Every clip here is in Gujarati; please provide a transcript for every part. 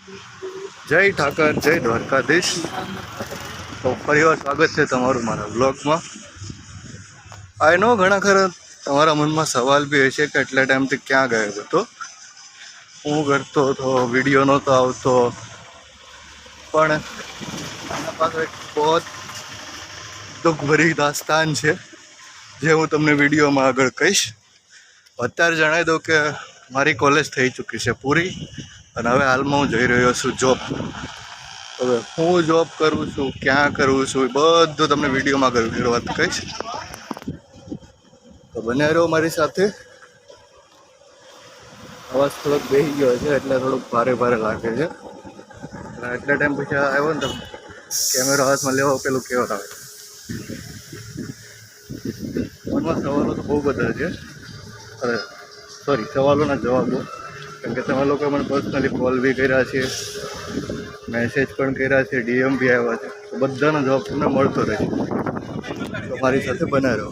જય ઠાકર, જય દ્વારકાધીશ. તો ફરીવાર સ્વાગત છે તમારું મારા બ્લોગમાં. આઈ નો ઘણા ખરા તમારા મનમાં સવાલ બી હશે કે એટલા ટાઈમથી ક્યાં ગયો હતો, હું કરતો હતો, વિડીયો નહોતો આવતો. પણ આના પાસે એક બહુ દુઃખભરી દાસ્તાન છે જે હું તમને વિડીયોમાં આગળ કહીશ. અત્યારે જણાવી દઉં કે મારી કોલેજ થઈ ચૂકી છે પૂરી, અને હવે હાલમાં હું જઈ રહ્યો છું જોબ. હવે હું જોબ કરું છું, ક્યાં કરું છું, એ બધું તમને વિડીયોમાં આગળ વાત કહીશ. તો બને રહો મારી સાથે. અવાજ થોડોક બેસી ગયો છે એટલે થોડુંક ભારે ભારે લાગે છે. એટલા ટાઈમ પછી આવ્યો ને તો કેમેરો હાથમાં લેવો પેલું કેવો આવે. મનમાં સવાલો તો બહુ બધા છે, અરે સોરી સવાલોના જવાબો. કેમ કે તમે લોકો મને પર્સનલી કોલ બી કર્યા છે, મેસેજ પણ કર્યા છે, ડીએમ બી આવ્યા છે. તો બધાનો જવાબ તમને મળતો રહેશે, તો મારી સાથે બના રહો.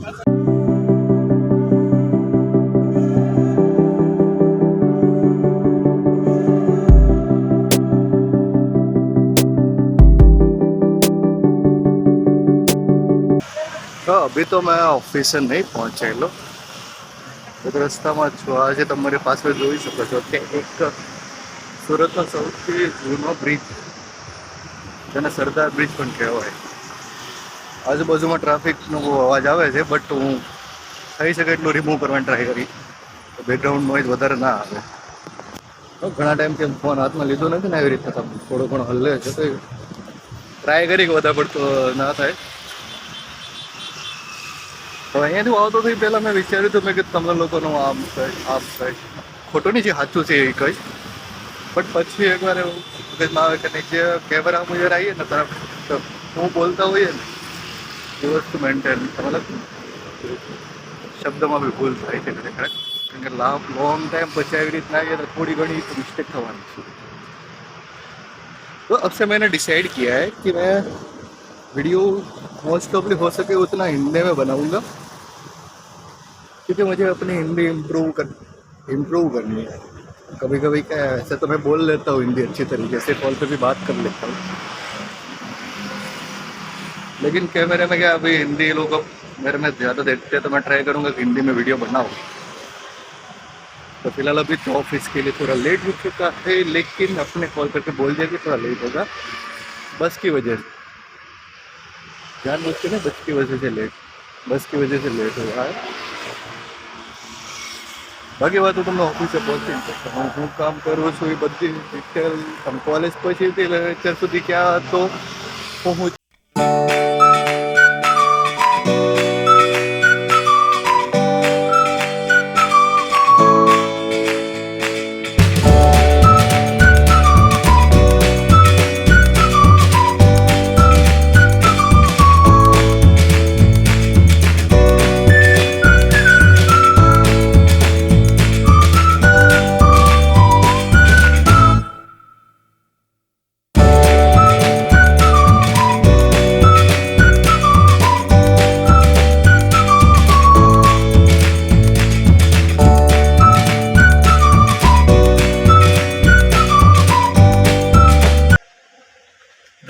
तो अभी तो मैं ऑफिस से नहीं पहुंचेलो, रस्ताમાં જ છું. આજે તમારી પાસે જોઈ શકો છો કે એક સુરતનો સૌથી જૂનો બ્રિજ, જેને સરદાર બ્રિજ પણ કહેવાય. આજુબાજુમાં ટ્રાફિકનો અવાજ આવે છે, બટ હું થઈ શકે એટલું રિમૂવ કરવાની ટ્રાય કરી, તો બેકગ્રાઉન્ડ નોઇઝ વધારે ના આવે. તો ઘણા ટાઈમથી ફોન હાથમાં લીધો નથી ને, એવી રીતના થોડો ઘણો હલ્લે છે, તો ટ્રાય કરી કે વધારે પડતો ના થાય. તો અહીંયાથી આવતો થઈ પહેલાં મેં વિચાર્યું હતું મેં કે તમને લોકોનું આમ કહીશ, ખોટું નહીં છે, સાચું છે એ કહીશ. બટ પછી એકવાર એવું મગજમાં આવે કે નીચે કેમેરામાં જ્યારે આવીએ ને તરફ તો હું બોલતા હોઈએ ને એ વસ્તુ મેન્ટેન, મતલબ શબ્દમાં બી ભૂલ થાય છે ખરેખર. કેમ કે લોંગ ટાઈમ પછી આવી રીતના आइए तो थोड़ी घनी तो मिस्टेक थवानी है. तो अब से मैंने डिसाइड किया है कि मैं वीडियो मोस्ट ऑफली हो सके उतना हिंदी में बनाऊंगा, क्योंकि मुझे अपनी हिंदी इम्प्रूव करनी है. कभी कभी क्या है, ऐसे तो मैं बोल लेता हूँ हिंदी अच्छी तरीके से, कॉल पे भी बात कर लेता हूँ, लेकिन कैमरे में क्या अभी हिंदी लोग मेरे में ज़्यादा देखते हैं, तो मैं ट्राई करूँगा कि हिंदी में वीडियो बनाऊँ. तो फिलहाल अभी तो ऑफिस के लिए थोड़ा लेट हो चुका है, लेकिन अपने कॉल करके बोल दिया कि थोड़ा लेट होगा बस की वजह से. जानबूझ के ना बस की वजह से लेट हो रहा है. બાકી વાત તો તમને ઓફિસે પહોંચી હું કામ કરું છું એ બધી ડિટેલ તમે કોલેજ પછીથી અત્યાર સુધી ક્યાં હતો હું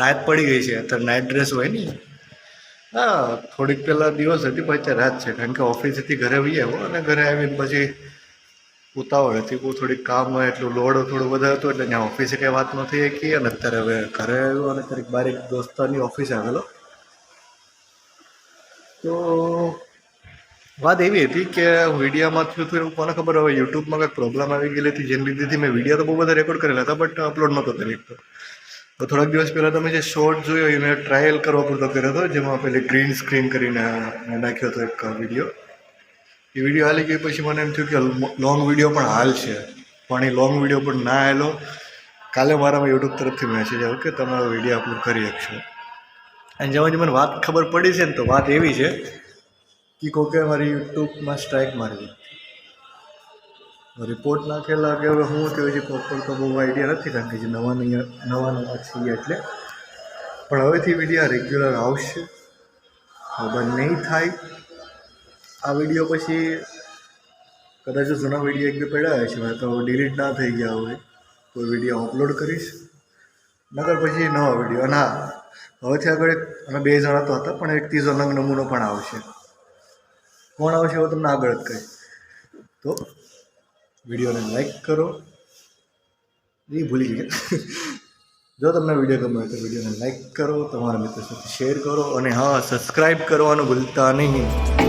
રાત પડી ગઈ છે. અત્યારે નાઇટ ડ્રેસ હોય ને, હા થોડીક પહેલાં દિવસ હતી, પછી અત્યારે રાત છે. કારણ કે ઓફિસથી ઘરે આવી આવ્યો અને ઘરે આવીને પછી ઉતાવળ હતી, બહુ થોડીક કામ હોય એટલું લોડ થોડું વધારે હતું, એટલે ત્યાં ઓફિસે કંઈ વાત ન થઈ શકી. અને અત્યારે હવે ઘરે આવ્યો અને ક્યારેક બાર એક દોસ્તારની ઓફિસે આવેલો. તો વાત એવી હતી કે વિડીયોમાં થયું હતું એવું કોને ખબર, હવે યુટ્યુબમાં કંઈક પ્રોબ્લેમ આવી ગયેલી હતી, જેની લીધેથી મેં વિડીયો તો બહુ બધા રેકોર્ડ કરેલા હતા, બટ અપલોડ નહોતો કરી શકતો. તો થોડાક દિવસ પહેલાં તમે જે શોર્ટ જોયો એ મેં ટ્રાયલ કરવા પૂરતો કર્યો હતો, જેમાં પેલી ગ્રીન સ્ક્રીન કરીને મેં નાખ્યો હતો એક વિડીયો. એ વિડીયો હાલી ગઈ પછી મને એમ થયું કે લોંગ વિડીયો પણ હાલ છે, પણ એ લોંગ વિડીયો પણ ના હાલો. કાલે મારામાં યુટ્યુબ તરફથી મેસેજ આવ્યો કે તમારો વિડીયો અપલોડ કરી શકશો. અને જેમાંથી મને વાત ખબર પડી છે ને, તો વાત એવી છે કે કોકે મારી યુટ્યુબમાં સ્ટ્રાઇક મારી રિપોર્ટ નાખેલા કે હવે હું થયું છે પ્રોપર તો બહુ આઈડિયા નથી, કારણ કે જે નવા છીએ એટલે. પણ હવેથી વિડીયો રેગ્યુલર આવશે, બંધ નહીં થાય. આ વિડીયો પછી કદાચ જૂના વિડીયો એક બે પડ્યા છે, તો ડિલીટ ના થઈ ગયા હોય કોઈ વિડીયો અપલોડ કરીશ. નગર પછી નવો વિડીયો. અને હા, હવેથી આગળ અમે 2 જણા તો હતા, પણ એક ત્રીજો નમૂનો પણ આવશે. કોણ આવશે એવું તમને આગળ જ કહીશ. તો વિડીયોને લાઈક કરો. એ ભૂલી ગયા. જો તમને વિડીયો ગમે તો વિડીયોને લાઈક કરો, તમારા મિત્રો સાથે શેર કરો, અને હા, સબસ્ક્રાઈબ કરવાનું ભૂલતા નહીં.